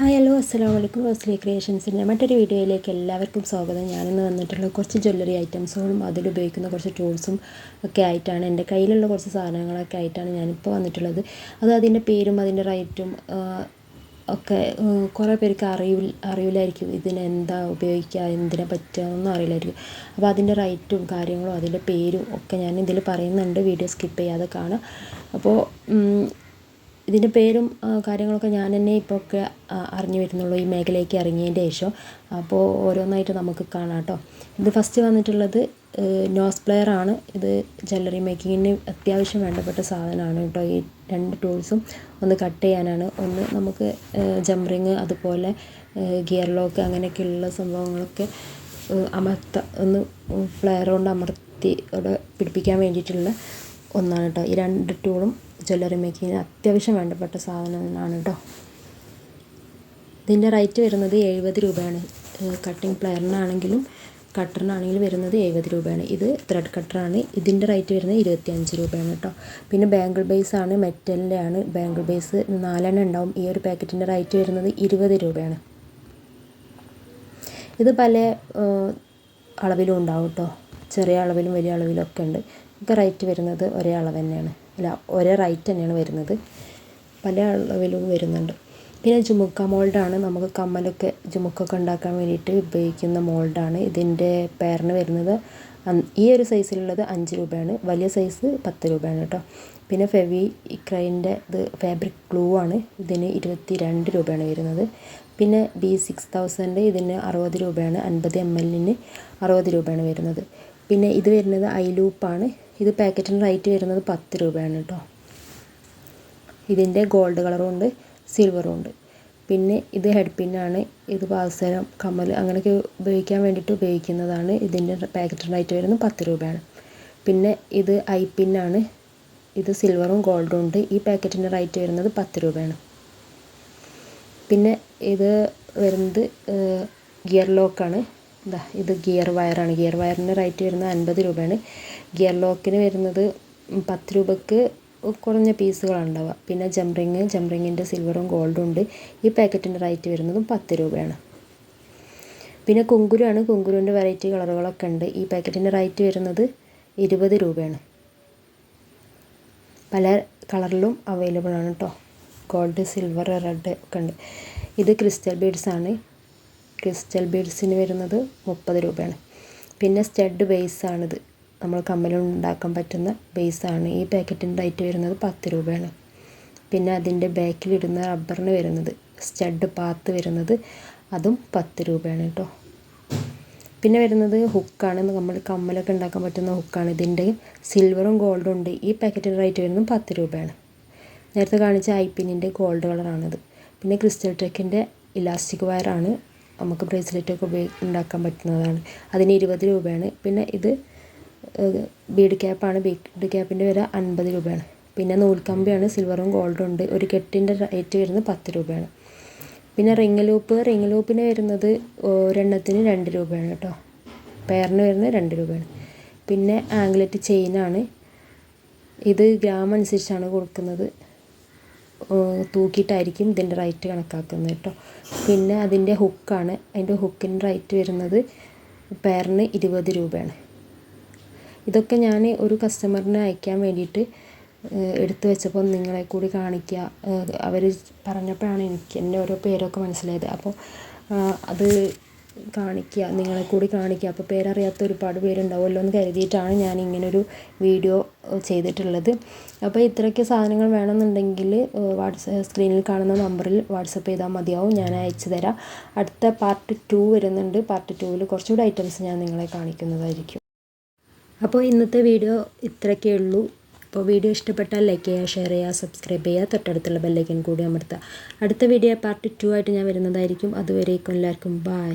Hi hello അസ്സലാമു അലൈക്കും റോസ്ലി ക്രിയേഷൻസിൻ്റെ മറ്റൊരു വീഡിയോയിലേക്ക് എല്ലാവർക്കും സ്വാഗതം. ഞാനിന്ന് വന്നിട്ടുള്ള കുറച്ച് ജ്വല്ലറി ഐറ്റംസുകളും അതിലുപയോഗിക്കുന്ന കുറച്ച് ടൂൾസും ഒക്കെ ആയിട്ടാണ്, എൻ്റെ കയ്യിലുള്ള കുറച്ച് സാധനങ്ങളൊക്കെ ആയിട്ടാണ് ഞാനിപ്പോൾ വന്നിട്ടുള്ളത്. അതിൻ്റെ പേരും അതിൻ്റെ റേറ്റും ഒക്കെ കുറേ പേർക്ക് അറിയില്ലായിരിക്കും. ഇതിനെന്താ ഉപയോഗിക്കുക, എന്തിനെ പറ്റുകയെന്നൊന്നും അറിയില്ലായിരിക്കും. അപ്പോൾ അതിൻ്റെ റേറ്റും കാര്യങ്ങളും അതിൻ്റെ പേരും ഒക്കെ ഞാൻ ഇതിൽ പറയുന്നുണ്ട്. വീഡിയോ സ്കിപ്പ് ചെയ്യാതെ കാണാം. അപ്പോൾ ഇതിൻ്റെ പേരും കാര്യങ്ങളൊക്കെ ഞാൻ തന്നെ ഇപ്പോൾ ഒക്കെ അറിഞ്ഞു വരുന്നുള്ളൂ, ഈ മേഖലയ്ക്ക് ഇറങ്ങിയതിൻ്റെ ശേഷം. അപ്പോൾ ഓരോന്നായിട്ട് നമുക്ക് കാണാം കേട്ടോ. ഇത് ഫസ്റ്റ് വന്നിട്ടുള്ളത് നോസ് പ്ലെയർ ആണ്. ഇത് ജ്വല്ലറി മേക്കിങ്ങിന് അത്യാവശ്യം വേണ്ടപ്പെട്ട സാധനമാണ് കേട്ടോ. ഈ രണ്ട് ടൂൾസും ഒന്ന് കട്ട് ചെയ്യാനാണ്, ഒന്ന് നമുക്ക് ജംറിങ്, അതുപോലെ ഗിയർ ലോക്ക് അങ്ങനെയൊക്കെയുള്ള സംഭവങ്ങളൊക്കെ ഒന്ന് പ്ലെയർ കൊണ്ട് അമർത്തി അവിടെ പിടിപ്പിക്കാൻ വേണ്ടിയിട്ടുള്ള ഒന്നാണ് കേട്ടോ. ഈ രണ്ട് ടൂളും ജ്വല്ലറി മേക്കിങ്ങിന് അത്യാവശ്യം വേണ്ടപ്പെട്ട സാധനങ്ങളാണ് കേട്ടോ. ഇതിൻ്റെ റേറ്റ് വരുന്നത് 70 രൂപയാണ്. കട്ടിങ് പ്ലെയറിനാണെങ്കിലും കട്ടറിനാണെങ്കിലും വരുന്നത് 70 രൂപയാണ്. ഇത് ത്രെഡ് കട്ടറാണ്. ഇതിൻ്റെ റേറ്റ് വരുന്നത് 25 രൂപയാണ് കേട്ടോ. പിന്നെ ബാങ്കിൾ ബേസ് ആണ്, മെറ്റലിൻ്റെ ആണ് ബാങ്കിൾ ബേസ്. 4 ഉണ്ടാവും. ഈ ഒരു പാക്കറ്റിൻ്റെ റേറ്റ് വരുന്നത് 20 രൂപയാണ്. ഇത് പല അളവിലും ഉണ്ടാവും കേട്ടോ. ചെറിയ അളവിലും വലിയ അളവിലും ഒക്കെ ഉണ്ട്. ഒക്കെ റേറ്റ് വരുന്നത് ഒരേ അളവ് തന്നെയാണ്, ഒരേ റേറ്റ് തന്നെയാണ് വരുന്നത്. പല അളവിലും വരുന്നുണ്ട്. പിന്നെ ജുമുക്ക മോൾഡാണ്. നമുക്ക് കമ്മലൊക്കെ ജുമുക്കൊക്കെ ഉണ്ടാക്കാൻ വേണ്ടിയിട്ട് ഉപയോഗിക്കുന്ന മോൾഡാണ്. ഇതിൻ്റെ പെയറിന് വരുന്നത് ഈ ഒരു സൈസിലുള്ളത് 5 രൂപയാണ്. വലിയ സൈസ് 10 രൂപയാണ് കേട്ടോ. പിന്നെ ഫെവിക്രൈൻ്റെ ഇത് ഫാബ്രിക് ഗ്ലൂ ആണ്. ഇതിന് 22 രൂപയാണ് വരുന്നത്. പിന്നെ B6000 ഇതിന് 60 രൂപയാണ്. 50 ml 60 രൂപയാണ് വരുന്നത്. പിന്നെ ഇത് വരുന്നത് ഐ ലൂപ്പാണ്. ഇത് പാക്കറ്റിന് റേറ്റ് വരുന്നത് 10 രൂപയാണ് കേട്ടോ. ഇതിൻ്റെ ഗോൾഡ് കളറും ഉണ്ട്, സിൽവറും ഉണ്ട്. പിന്നെ ഇത് ഹെഡ് പിന്നാണ്. ഇത് പാദസരം, കമ്മൽ അങ്ങനെയൊക്കെ ഉപയോഗിക്കാൻ വേണ്ടിയിട്ട് ഉപയോഗിക്കുന്നതാണ്. ഇതിൻ്റെ പാക്കറ്റിന് റേറ്റ് വരുന്നത് 10 രൂപയാണ്. പിന്നെ ഇത് ഐ പിന്നാണ്. ഇത് സിൽവറും ഗോൾഡും ഉണ്ട്. ഈ പാക്കറ്റിൻ്റെ റേറ്റ് വരുന്നത് 10 രൂപയാണ്. പിന്നെ ഇത് വരുന്നത് ഗിയർ ലോക്കാണ്. ഇത് ഗിയർ വയറാണ്. ഗിയർ വയറിൻ്റെ റേറ്റ് വരുന്നത് 50 രൂപയാണ്. ഗിയർ ലോക്കിന് വരുന്നത് 10 രൂപയ്ക്ക് കുറഞ്ഞ പീസുകളാണ് ഉണ്ടാവുക. പിന്നെ ജംറിങ്ങിൻ്റെ സിൽവറും ഗോൾഡും ഉണ്ട്. ഈ പാക്കറ്റിൻ്റെ റേറ്റ് വരുന്നതും 10 രൂപയാണ്. പിന്നെ കുങ്കുരുവാണ്. കുങ്കുരുവിൻ്റെ വെറൈറ്റി കളറുകളൊക്കെ ഉണ്ട്. ഈ പാക്കറ്റിൻ്റെ റേറ്റ് വരുന്നത് 20 രൂപയാണ്. പല കളറിലും അവൈലബിൾ ആണ് കേട്ടോ. ഗോൾഡ്, സിൽവർ, റെഡ് ഒക്കെ ഉണ്ട്. ഇത് ക്രിസ്റ്റൽ ബീഡ്സ് ആണ്. ക്രിസ്റ്റൽ ബീഡ്സിന് വരുന്നത് 30 രൂപയാണ്. പിന്നെ സ്റ്റഡ് ബേസാണിത്. നമ്മൾ കമ്മലുണ്ടാക്കാൻ പറ്റുന്ന ബേസാണ്. ഈ പാക്കറ്റിൻ്റെ റേറ്റ് വരുന്നത് 10 രൂപയാണ്. പിന്നെ അതിൻ്റെ ബാക്കിലിടുന്ന റബ്ബറിന് വരുന്നത് സ്റ്റഡ് പാത്ത് വരുന്നത് അതും 10 രൂപയാണ് കേട്ടോ. പിന്നെ വരുന്നത് ഹുക്കാണ്. നമ്മൾ കമ്മലൊക്കെ ഉണ്ടാക്കാൻ പറ്റുന്ന ഹുക്കാണ്. ഇതിൻ്റെ സിൽവറും ഗോൾഡും ഉണ്ട്. ഈ പാക്കറ്റിൻ്റെ റേറ്റ് വരുന്നത് 10 രൂപയാണ്. നേരത്തെ കാണിച്ച ഐപ്പിന്നിൻ്റെ ഗോൾഡ് കളറാണിത്. പിന്നെ ക്രിസ്റ്റൽ ടെക്കിൻ്റെ ഇലാസ്റ്റിക് വയറാണ്. നമുക്ക് ബ്രേസ്ലെറ്റൊക്കെ ഉണ്ടാക്കാൻ പറ്റുന്നതാണ്. അതിന് 20 രൂപയാണ്. പിന്നെ ഇത് ബീഡ് ക്യാപ്പാണ്. ബീഡ് ക്യാപ്പിൻ്റെ വില 50 രൂപയാണ്. പിന്നെ നൂൽക്കമ്പിയാണ്. സിൽവറും ഗോൾഡും ഉണ്ട്. ഒരു കെട്ടിൻ്റെ റേറ്റ് വരുന്നത് 10 രൂപയാണ്. പിന്നെ റിങ് ലൂപ്പിന് വരുന്നത് ഒരെണ്ണത്തിന് 2 രൂപയാണ് കേട്ടോ. പെയറിന് വരുന്നത് 2 രൂപയാണ്. പിന്നെ ആംഗ്ലറ്റ് ചെയിനാണ്. ഇത് ഗ്രാം അനുസരിച്ചാണ് കൊടുക്കുന്നത്. തൂക്കിയിട്ടായിരിക്കും ഇതിൻ്റെ റേറ്റ് കണക്കാക്കുന്നത് കേട്ടോ. പിന്നെ അതിൻ്റെ ഹുക്കാണ്. അതിൻ്റെ ഹുക്കിൻ്റെ റേറ്റ് വരുന്നത് പെയറിന് 20 രൂപയാണ്. ഇതൊക്കെ ഞാൻ ഒരു കസ്റ്റമറിന് അയക്കാൻ വേണ്ടിയിട്ട് എടുത്തു വെച്ചപ്പോൾ നിങ്ങളെ കൂടി കാണിക്കുക, അവർ പറഞ്ഞപ്പോഴാണ് എനിക്ക് എൻ്റെ ഓരോ പേരൊക്കെ മനസ്സിലായത്. അപ്പോൾ അത് കാണിക്കുക, നിങ്ങളെ കൂടി കാണിക്കുക. അപ്പോൾ പേരറിയാത്ത ഒരുപാട് പേരുണ്ടാവുമല്ലോ എന്ന് കരുതിയിട്ടാണ് ഞാൻ ഇങ്ങനൊരു വീഡിയോ ചെയ്തിട്ടുള്ളത്. അപ്പോൾ ഇത്രയ്ക്ക് സാധനങ്ങൾ വേണമെന്നുണ്ടെങ്കിൽ സ്ക്രീനിൽ കാണുന്ന നമ്പറിൽ വാട്സപ്പ് ചെയ്താൽ മതിയാവും, ഞാൻ അയച്ചു തരാം. അടുത്ത പാർട്ട് 2 വരുന്നുണ്ട്. പാർട്ട് 2 കുറച്ചുകൂടി ഐറ്റംസ് ഞാൻ നിങ്ങളെ കാണിക്കുന്നതായിരിക്കും. അപ്പോൾ ഇന്നത്തെ വീഡിയോ ഇത്രയൊക്കെ ഉള്ളൂ. അപ്പോൾ വീഡിയോ ഇഷ്ടപ്പെട്ടാൽ ലൈക്ക് ചെയ്യുക, ഷെയർ ചെയ്യുക, സബ്സ്ക്രൈബ് ചെയ്യുക, തൊട്ടടുത്തുള്ള ബെല്ലൈക്കൻ കൂടി അമർത്തുക. അടുത്ത വീഡിയോ പാർട്ട് 2 ആയിട്ട് ഞാൻ വരുന്നതായിരിക്കും. അതുവരേക്കും എല്ലാവർക്കും ബൈ.